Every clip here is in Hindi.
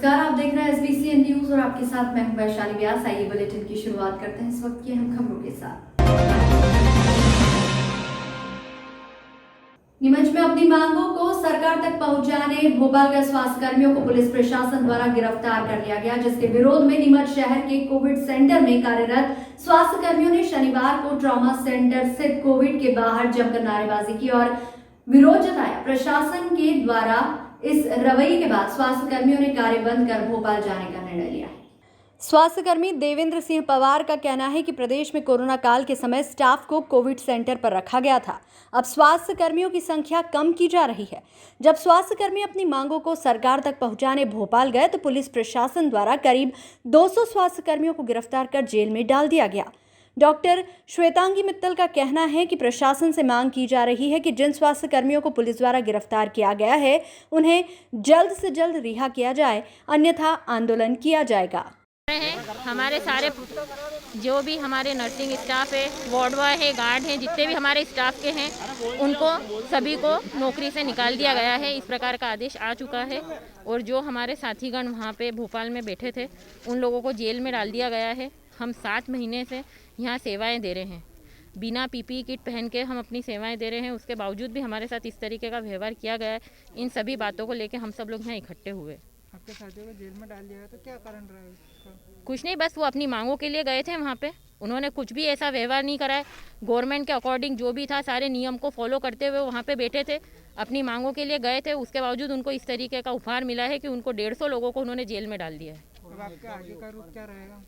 नमस्कार, आप देख रहे हैं SBCN न्यूज और आपके साथ मैं हूं वैशाली व्यास। आइए बुलेटिन की शुरुआत करते हैं इस वक्त की अहम खबरों के साथ। नीमच में अपनी मांगों को सरकार तक पहुंचाने भोपाल के स्वास्थ्य कर्मियों को पुलिस प्रशासन द्वारा गिरफ्तार कर लिया गया, जिसके विरोध में नीमच शहर के कोविड सेंटर में कार्यरत स्वास्थ्य कर्मियों ने शनिवार को ट्रॉमा सेंटर स्थित कोविड के बाहर जमकर नारेबाजी की और विरोध जताया। प्रशासन के द्वारा इस रवैये के बाद स्वास्थ्य कर्मियों ने कार्य बंद कर भोपाल जाने का निर्णय लिया है। स्वास्थ्य कर्मी देवेंद्र सिंह पवार का कहना है कि प्रदेश में कोरोना काल के समय स्टाफ को कोविड सेंटर पर रखा गया था। अब स्वास्थ्य कर्मियों की संख्या कम की जा रही है। जब स्वास्थ्य कर्मी अपनी मांगों को सरकार तक पहुंचाने भोपाल गए तो पुलिस प्रशासन द्वारा करीब 200 स्वास्थ्य कर्मियों को गिरफ्तार कर जेल में डाल दिया गया। डॉक्टर श्वेतांगी मित्तल का कहना है कि प्रशासन से मांग की जा रही है कि जिन स्वास्थ्य कर्मियों को पुलिस द्वारा गिरफ्तार किया गया है उन्हें जल्द से जल्द रिहा किया जाए, अन्यथा आंदोलन किया जाएगा। हमारे सारे जो भी हमारे नर्सिंग स्टाफ है, वार्ड बॉय है, गार्ड हैं, जितने भी हमारे स्टाफ के हैं, उनको सभी को नौकरी से निकाल दिया गया है। इस प्रकार का आदेश आ चुका है और जो हमारे साथीगण वहाँ पे भोपाल में बैठे थे उन लोगों को जेल में डाल दिया गया है। हम 7 महीने से यहाँ सेवाएं दे रहे हैं, बिना PPE किट पहन के हम अपनी सेवाएं दे रहे हैं। उसके बावजूद भी हमारे साथ इस तरीके का व्यवहार किया गया है। इन सभी बातों को लेकर हम सब लोग यहाँ इकट्ठे हुए। आपके साथियों को जेल में डाल दिया है तो क्या कारण रहा है इसका? कुछ नहीं, बस वो अपनी मांगों के लिए गए थे वहाँ पे। उन्होंने कुछ भी ऐसा व्यवहार नहीं करा है। गवर्नमेंट के अकॉर्डिंग जो भी था सारे नियम को फॉलो करते हुए वहाँ पे बैठे थे, अपनी मांगों के लिए गए थे। उसके बावजूद उनको इस तरीके का उपहार मिला है कि उनको 150 लोगों को उन्होंने जेल में डाल दिया है। अब आपका आगे का रुख क्या रहेगा?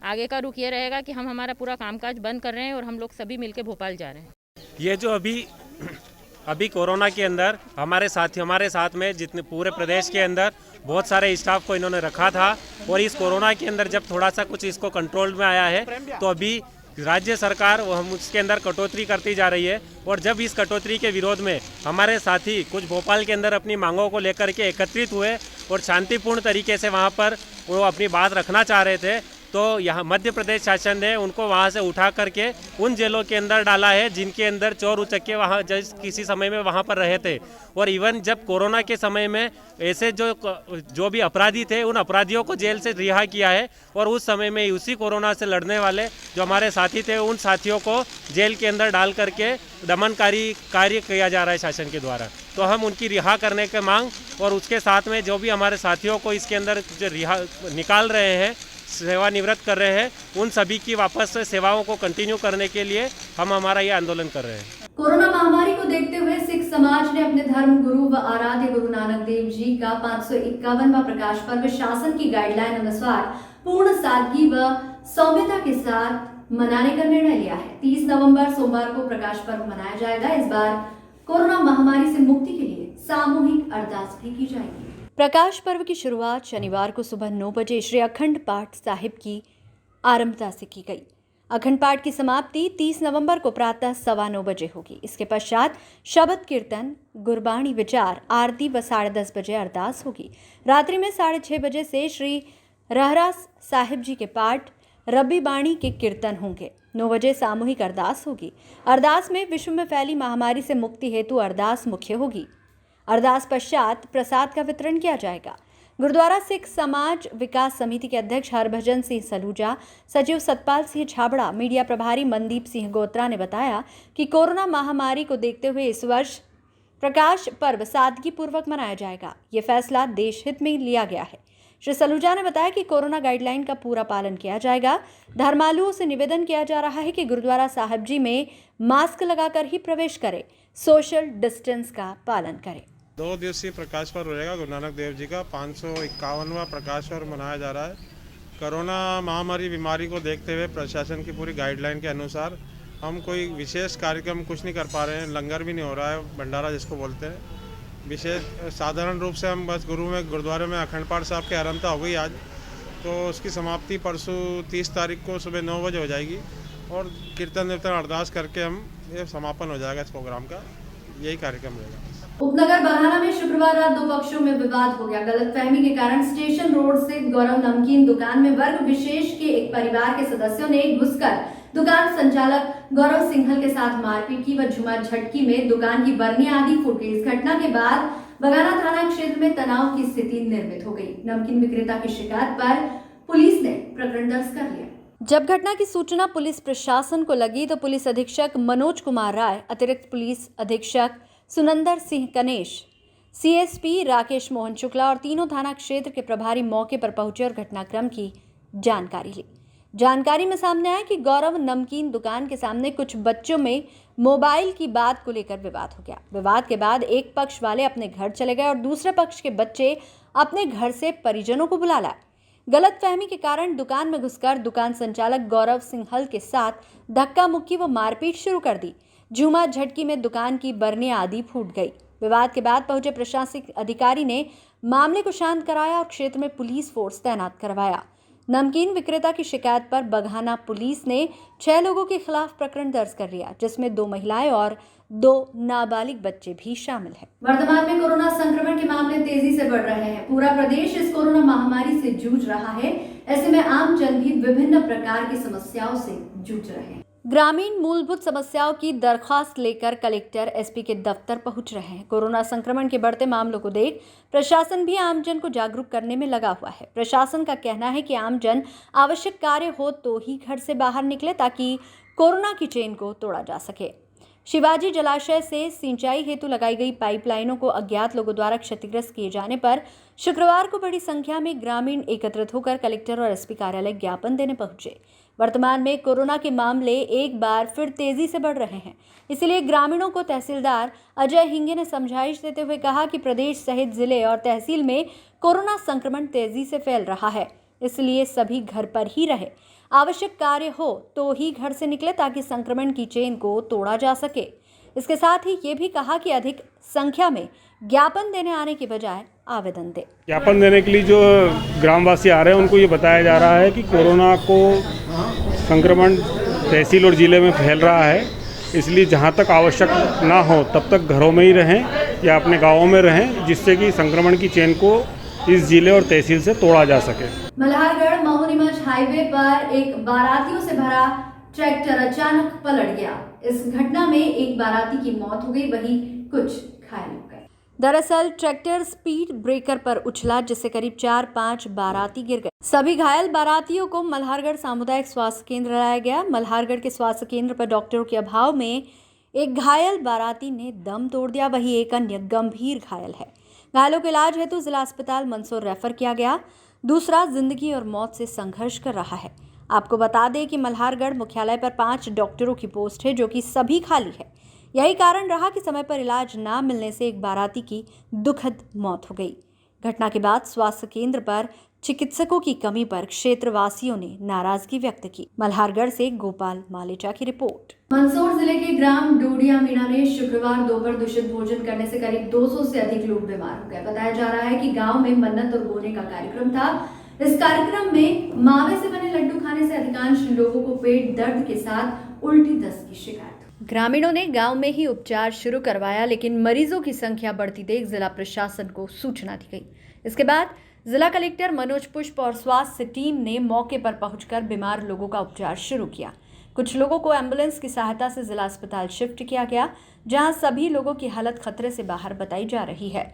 आगे का रुख ये रहेगा कि हम हमारा पूरा कामकाज बंद कर रहे हैं और हम लोग सभी मिलकर भोपाल जा रहे हैं। ये जो अभी कोरोना के अंदर हमारे साथ में जितने पूरे प्रदेश के अंदर बहुत सारे स्टाफ को इन्होंने रखा था और इस कोरोना के अंदर जब थोड़ा सा कुछ इसको कंट्रोल में आया है तो अभी राज्य सरकार हम उसके अंदर कटौती करती जा रही है। और जब इस कटौती के विरोध में हमारे साथी कुछ भोपाल के अंदर अपनी मांगों को लेकर के एकत्रित हुए और शांतिपूर्ण तरीके से वहाँ पर वो अपनी बात रखना चाह रहे थे, तो यहाँ मध्य प्रदेश शासन ने उनको वहाँ से उठा करके उन जेलों के अंदर डाला है जिनके अंदर चोर उचक्के वहाँ किसी समय में वहाँ पर रहे थे। और इवन जब कोरोना के समय में ऐसे जो भी अपराधी थे उन अपराधियों को जेल से रिहा किया है और उस समय में उसी कोरोना से लड़ने वाले जो हमारे साथी थे उन साथियों को जेल के अंदर डाल करके दमनकारी कार्य किया जा रहा है शासन के द्वारा। तो हम उनकी रिहा करने की मांग और उसके साथ में जो भी हमारे साथियों को इसके अंदर जो रिहा निकाल रहे हैं, सेवानिवृत्त कर रहे हैं, उन सभी की वापस सेवाओं को कंटिन्यू करने के लिए हम हमारा ये आंदोलन कर रहे हैं। कोरोना महामारी को देखते हुए सिख समाज ने अपने धर्म गुरु व आराध्य गुरु नानक देव जी का 551वां प्रकाश पर्व शासन की गाइडलाइन अनुसार पूर्ण सादगी व सौम्यता के साथ मनाने का निर्णय लिया है। 30 नवंबर सोमवार को प्रकाश पर्व मनाया जाएगा। इस बार कोरोना महामारी से मुक्ति के लिए सामूहिक अरदास भी की जाएगी। प्रकाश पर्व की शुरुआत शनिवार को सुबह 9 बजे श्री अखंड पाठ साहिब की आरंभता से की गई। अखंड पाठ की समाप्ति 30 नवंबर को प्रातः 9:15 बजे होगी। इसके पश्चात शबद कीर्तन, गुरबाणी विचार, आरती व 10:30 बजे अरदास होगी। रात्रि में 6:30 बजे से श्री रहरास साहिब जी के पाठ, रब्बी बाणी के कीर्तन होंगे। 9 बजे सामूहिक अरदास होगी। अरदास में विश्व में फैली महामारी से मुक्ति हेतु अरदास मुख्य होगी। अरदास पश्चात प्रसाद का वितरण किया जाएगा। गुरुद्वारा सिख समाज विकास समिति के अध्यक्ष हरभजन सिंह सलूजा, सचिव सतपाल सिंह छाबड़ा, मीडिया प्रभारी मनदीप सिंह गोत्रा ने बताया कि कोरोना महामारी को देखते हुए इस वर्ष प्रकाश पर्व सादगी पूर्वक मनाया जाएगा। ये फैसला देश हित में लिया गया है। श्री सलूजा ने बताया कि कोरोना गाइडलाइन का पूरा पालन किया जाएगा। धर्मालुओं से निवेदन किया जा रहा है कि गुरुद्वारा साहिब जी में मास्क लगाकर ही प्रवेश करें, सोशल डिस्टेंस का पालन करें। 2 दिवसीय प्रकाश पर्व रहेगा। गुरु नानक देव जी का 551वां प्रकाश पर्व मनाया जा रहा है। कोरोना महामारी बीमारी को देखते हुए प्रशासन की पूरी गाइडलाइन के अनुसार हम कोई विशेष कार्यक्रम कुछ नहीं कर पा रहे हैं। लंगर भी नहीं हो रहा है, भंडारा जिसको बोलते हैं। विशेष साधारण रूप से हम बस गुरुद्वारे में अखंड पाठ साहब की आरंभता हो गई आज, तो उसकी समाप्ति परसों 30 तारीख को सुबह 9 बजे हो जाएगी और कीर्तन अरदास करके हम ये समापन हो जाएगा इस प्रोग्राम का। यही कार्यक्रम रहेगा। उपनगर बरहाना में शुक्रवार रात 2 पक्षों में विवाद हो गया। गलतफहमी के कारण स्टेशन रोड स्थित गौरव नमकीन दुकान में वर्ग विशेष के एक परिवार के सदस्यों ने घुसकर दुकान संचालक गौरव सिंघल के साथ मारपीट की व झुमा झटकी में दुकान की बर्नियां आदि फूट गई। इस घटना के बाद बगाना थाना क्षेत्र में तनाव की स्थिति निर्मित हो गई। नमकीन विक्रेता की शिकायत पर पुलिस ने प्रकरण दर्ज कर लिया। जब घटना की सूचना पुलिस प्रशासन को लगी तो पुलिस अधीक्षक मनोज कुमार राय, अतिरिक्त पुलिस अधीक्षक सुनंदर सिंह कनेश, सीएसपी राकेश मोहन शुक्ला और तीनों थाना क्षेत्र के प्रभारी मौके पर पहुंचे और घटनाक्रम की जानकारी ली। जानकारी में सामने आया कि गौरव नमकीन दुकान के सामने कुछ बच्चों में मोबाइल की बात को लेकर विवाद हो गया। विवाद के बाद एक पक्ष वाले अपने घर चले गए और दूसरे पक्ष के बच्चे अपने घर से परिजनों को बुला लाए। गलतफहमी के कारण दुकान में घुसकर दुकान संचालक गौरव सिंघल के साथ धक्का मुक्की व मारपीट शुरू कर दी। झूमा झटकी में दुकान की बर्नियां आदि फूट गई। विवाद के बाद पहुंचे प्रशासनिक अधिकारी ने मामले को शांत कराया और क्षेत्र में पुलिस फोर्स तैनात करवाया। नमकीन विक्रेता की शिकायत पर बघाना पुलिस ने 6 लोगों के खिलाफ प्रकरण दर्ज कर लिया, जिसमें 2 महिलाएं और 2 नाबालिग बच्चे भी शामिल हैं। वर्तमान में कोरोना संक्रमण के मामले तेजी से बढ़ रहे हैं। पूरा प्रदेश इस कोरोना महामारी से जूझ रहा है। ऐसे में आम जन भी विभिन्न प्रकार की समस्याओं से जूझ रहे हैं। ग्रामीण मूलभूत समस्याओं की दरख्वास्त लेकर कलेक्टर एसपी के दफ्तर पहुंच रहे हैं। कोरोना संक्रमण के बढ़ते मामलों को देख प्रशासन भी आमजन को जागरूक करने में लगा हुआ है। प्रशासन का कहना है कि आमजन आवश्यक कार्य हो तो ही घर से बाहर निकले ताकि कोरोना की चेन को तोड़ा जा सके। शिवाजी जलाशय से सिंचाई हेतु लगाई गई पाइपलाइनों को अज्ञात लोगों द्वारा क्षतिग्रस्त किए जाने पर शुक्रवार को बड़ी संख्या में ग्रामीण एकत्रित होकर कलेक्टर और एसपी कार्यालय ज्ञापन देने पहुंचे। वर्तमान में कोरोना के मामले एक बार फिर तेजी से बढ़ रहे हैं, इसलिए ग्रामीणों को तहसीलदार अजय हिंगे ने समझाइश देते हुए कहा कि प्रदेश सहित जिले और तहसील में कोरोना संक्रमण तेजी से फैल रहा है, इसलिए सभी घर पर ही रहे। आवश्यक कार्य हो तो ही घर से निकले ताकि संक्रमण की चेन को तोड़ा जा सके। इसके साथ ही ये भी कहा कि अधिक संख्या में ज्ञापन देने आने की बजाय आवेदन दे। ज्ञापन देने के लिए जो ग्रामवासी आ रहे हैं उनको ये बताया जा रहा है कि कोरोना को संक्रमण तहसील और ज़िले में फैल रहा है, इसलिए जहाँ तक आवश्यक ना हो तब तक घरों में ही रहें या अपने गाँवों में रहें, जिससे कि संक्रमण की चेन को इस जिले और तहसील से तोड़ा जा सके। मल्हारगढ़ महुनीमच हाईवे पर एक बारातियों से भरा ट्रैक्टर अचानक पलट गया। इस घटना में एक बाराती की मौत हो गई, वहीं कुछ घायल हो गए। दरअसल ट्रैक्टर स्पीड ब्रेकर पर उछला, जिससे करीब 4-5 बाराती गिर गए। सभी घायल बारातियों को मल्हारगढ़ सामुदायिक स्वास्थ्य केंद्र लाया गया। मल्हारगढ़ के स्वास्थ्य केंद्र पर डॉक्टरों के अभाव में एक घायल बाराती ने दम तोड़ दिया, वहीं एक अन्य गंभीर घायल है। घायलों के इलाज हेतु जिला अस्पताल मंदसौर रेफर किया गया। दूसरा जिंदगी और मौत से संघर्ष कर रहा है। आपको बता दें कि मल्हारगढ़ मुख्यालय पर 5 डॉक्टरों की पोस्ट है, जो कि सभी खाली है। यही कारण रहा कि समय पर इलाज ना मिलने से एक बाराती की दुखद मौत हो गई। घटना के बाद स्वास्थ्य केंद्र पर चिकित्सकों की कमी पर क्षेत्रवासियों ने नाराजगी व्यक्त की। मल्हारगढ़ से गोपाल मालेचा की रिपोर्ट। मंदसौर जिले के ग्राम डोडिया मीना में शुक्रवार दोपहर दूषित भोजन करने से करीब 200 से अधिक लोग बीमार हो गए। बताया जा रहा है कि गांव में मन्नत और बोने का कार्यक्रम था। इस कार्यक्रम में मावे से बने लड्डू खाने से अधिकांश लोगों को पेट दर्द के साथ उल्टी दस्त की शिकायत। ग्रामीणों ने गांव में ही उपचार शुरू करवाया, लेकिन मरीजों की संख्या बढ़ती देख जिला प्रशासन को सूचना दी गई। इसके बाद जिला कलेक्टर मनोज पुष्प और स्वास्थ्य टीम ने मौके पर पहुंचकर बीमार लोगों का उपचार शुरू किया। कुछ लोगों को एम्बुलेंस की सहायता से जिला अस्पताल शिफ्ट किया गया, जहां सभी लोगों की हालत खतरे से बाहर बताई जा रही है।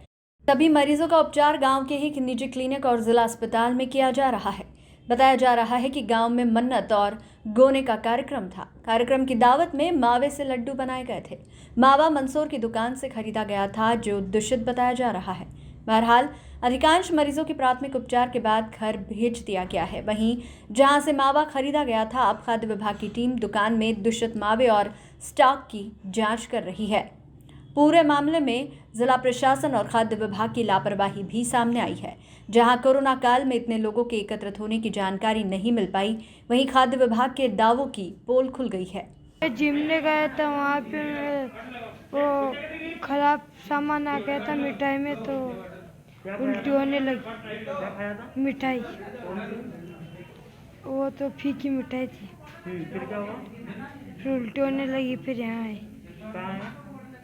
सभी मरीजों का उपचार गांव के ही निजी क्लिनिक और जिला अस्पताल में किया जा रहा है। बताया जा रहा है कि गांव में मन्नत और गोने का कार्यक्रम था। कार्यक्रम की दावत में मावे से लड्डू बनाए गए थे। मावा मंदसौर की दुकान से खरीदा गया था, जो दूषित बताया जा रहा है। बहरहाल अधिकांश मरीजों की प्राथमिक उपचार के बाद घर भेज दिया गया है। वहीं जहां से मावा खरीदा गया था, अब खाद्य विभाग की टीम दुकान में दूषित मावे और स्टॉक की जांच कर रही है। पूरे मामले में जिला प्रशासन और खाद्य विभाग की लापरवाही भी सामने आई है। जहां कोरोना काल में इतने लोगों के एकत्रित होने की जानकारी नहीं मिल पाई, वहीं खाद्य विभाग के दावों की पोल खुल गई है। जिम में गया था, वहाँ पे वो खराब सामान आ गया था मिठाई में, तो उल्टी होने लगी। मिठाई वो तो फीकी मिठाई थी। फिर क्या हुआ? फिर उल्टी होने लगी। फिर यहाँ आए,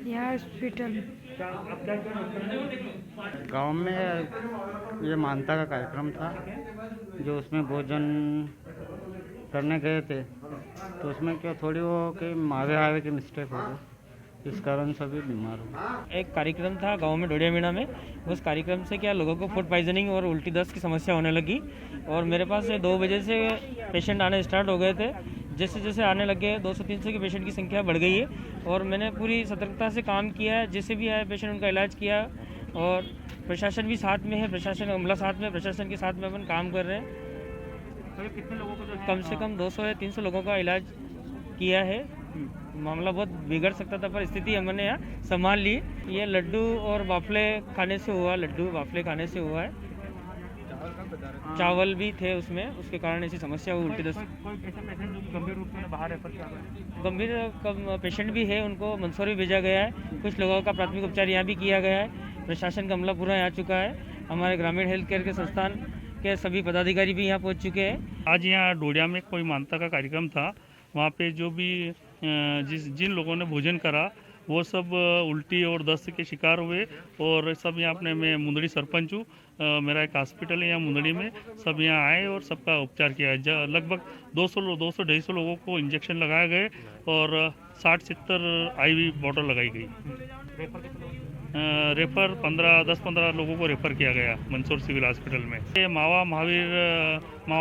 यहाँ हॉस्पिटल में। गांव में ये मानता का कार्यक्रम था, जो उसमें भोजन करने गए थे, तो उसमें क्या थोड़ी वो कि मावे आवे की मिस्टेक हो गई, इस कारण सभी बीमार हुए। एक कार्यक्रम था गांव में डोडियामीना में। उस कार्यक्रम से क्या लोगों को फूड पॉइजनिंग और उल्टी दस्त की समस्या होने लगी और मेरे पास 2 बजे से पेशेंट आने स्टार्ट हो गए थे। जैसे जैसे आने लगे 200-300 के पेशेंट की संख्या बढ़ गई है और मैंने पूरी सतर्कता से काम किया है। जैसे भी आए पेशेंट उनका इलाज किया और प्रशासन भी साथ में है, प्रशासन अमला साथ में, प्रशासन के साथ में अपन काम कर रहे हैं। कितने लोगों को कम से कम 200 या 300 लोगों का इलाज किया है। मामला बहुत बिगड़ सकता था पर स्थिति हमने यहाँ संभाल ली। ये लड्डू और वाफले खाने से हुआ, लड्डू वाफले खाने से हुआ है। चावल भी थे उसमें, उसके कारण ऐसी समस्या हुई उल्टी दस्त। गंभीर रूप में बाहर रेफर किया गया? गंभीर पेशेंट भी है, उनको मंदसौर भी भेजा गया है। कुछ लोगों का प्राथमिक उपचार यहाँ भी किया गया है। प्रशासन का अमला पूरा यहाँ आ चुका है। हमारे ग्रामीण हेल्थ केयर के संस्थान के सभी पदाधिकारी भी यहाँ पहुँच चुके हैं। आज यहाँ डोडिया में कोई मानता का कार्यक्रम था। वहाँ पे जो भी जिन लोगों ने भोजन करा वो सब उल्टी और दस्त के शिकार हुए और सब यहाँ अपने मैं मुंदड़ी सरपंच हूँ। मेरा एक हॉस्पिटल है यहाँ मुंदड़ी में। सब यहाँ आए और सबका उपचार किया। लगभग 200-250 लोगों को इंजेक्शन लगाए गए और 60-70 IV बॉटल लगाई गई। रेफर 10-15 लोगों को रेफर किया गया मंदसौर सिविल हॉस्पिटल में। ये मावा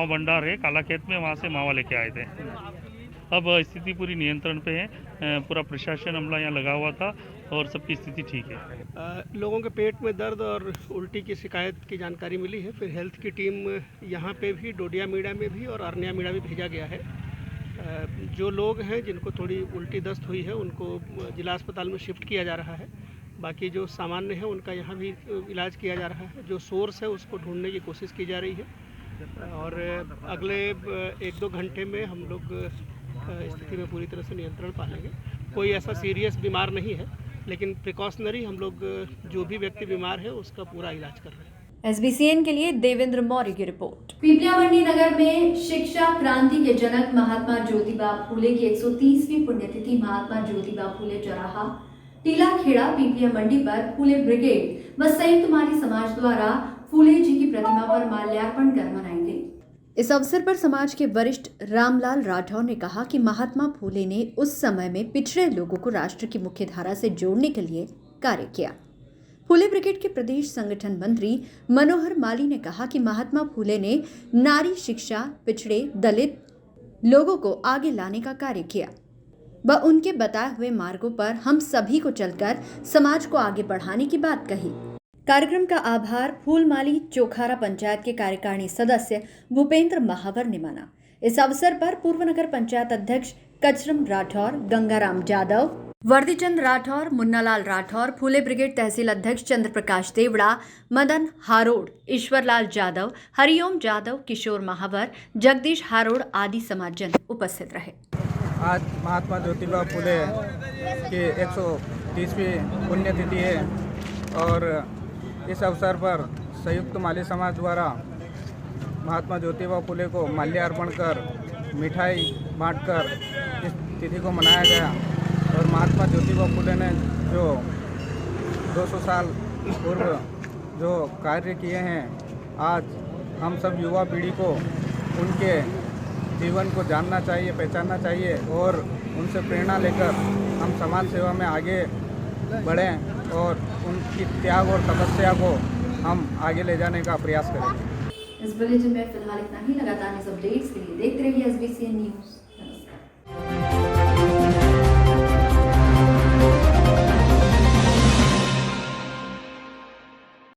भंडार है काला खेत में, वहाँ से मावा लेके आए थे। अब स्थिति पूरी नियंत्रण पे है। पूरा प्रशासन अमला यहाँ लगा हुआ था और सबकी स्थिति ठीक है। लोगों के पेट में दर्द और उल्टी की शिकायत की जानकारी मिली है। फिर हेल्थ की टीम यहाँ पे भी, डोडियामीना में भी और अरनियामीना भी भेजा गया है। जो लोग हैं जिनको थोड़ी उल्टी दस्त हुई है उनको जिला अस्पताल में शिफ्ट किया जा रहा है। बाकी जो सामान्य है उनका यहाँ भी इलाज किया जा रहा है। जो सोर्स है उसको ढूंढने की कोशिश की जा रही है और अगले 1-2 घंटे में हम लोग स्थिति में पूरी तरह से नियंत्रण पा लेंगे। कोई ऐसा सीरियस बीमार नहीं है, लेकिन प्रिकॉशनरी हम लोग जो भी व्यक्ति बीमार है उसका पूरा इलाज कर रहे हैं। SBCN के लिए देवेंद्र मौर्य की रिपोर्ट। पिपलिया मंडी नगर में शिक्षा क्रांति के जनक महात्मा ज्योतिबा फूले की 130वीं पुण्यतिथि महात्मा ज्योतिबा फूले चौराहा टीला खेड़ा पिपलिया मंडी पर फूले ब्रिगेड व संयुक्त माली समाज द्वारा फूले जी की प्रतिमा पर माल्यार्पण कर मनाई गई। इस अवसर पर समाज के वरिष्ठ रामलाल राठौर ने कहा कि महात्मा फूले ने उस समय में पिछड़े लोगों को राष्ट्र की मुख्य धारा से जोड़ने के लिए कार्य किया। फूले ब्रिगेड के प्रदेश संगठन मंत्री मनोहर माली ने कहा कि महात्मा फूले ने नारी शिक्षा, पिछड़े दलित लोगों को आगे लाने का कार्य किया व उनके बताए हुए मार्गों पर हम सभी को चलकर समाज को आगे बढ़ाने की बात कही। कार्यक्रम का आभार फूलमाली चोखारा पंचायत के कार्यकारिणी सदस्य भूपेंद्र महावर ने माना। इस अवसर पर पूर्व नगर पंचायत अध्यक्ष कचरम राठौर, गंगाराम जादव, वर्दीचंद राठौर, मुन्नालाल राठौर, फूले ब्रिगेड तहसील अध्यक्ष चंद्र प्रकाश देवड़ा, मदन हारोड़, ईश्वरलाल जादव, हरिओम जादव, किशोर महावर, जगदीश हारोड़ आदि समाजजन उपस्थित रहे। आज महात्मा ज्योतिबा फूले की 130वीं पुण्यतिथि है और इस अवसर पर संयुक्त माली समाज द्वारा महात्मा ज्योतिबा फूले को माल्यार्पण कर मिठाई बांटकर इस तिथि को मनाया गया। और महात्मा ज्योतिबा फूले ने जो 200 साल पूर्व जो कार्य किए हैं, आज हम सब युवा पीढ़ी को उनके जीवन को जानना चाहिए, पहचानना चाहिए और उनसे प्रेरणा लेकर हम समाज सेवा में आगे बढ़ें और उनकी त्याग और तपस्या को हम आगे ले जाने का प्रयास करें। इस बुलेटिन में फिलहाल इतना ही। लगातार न्यूज़ अपडेट्स के लिए देखते रहिए SBCN न्यूज़।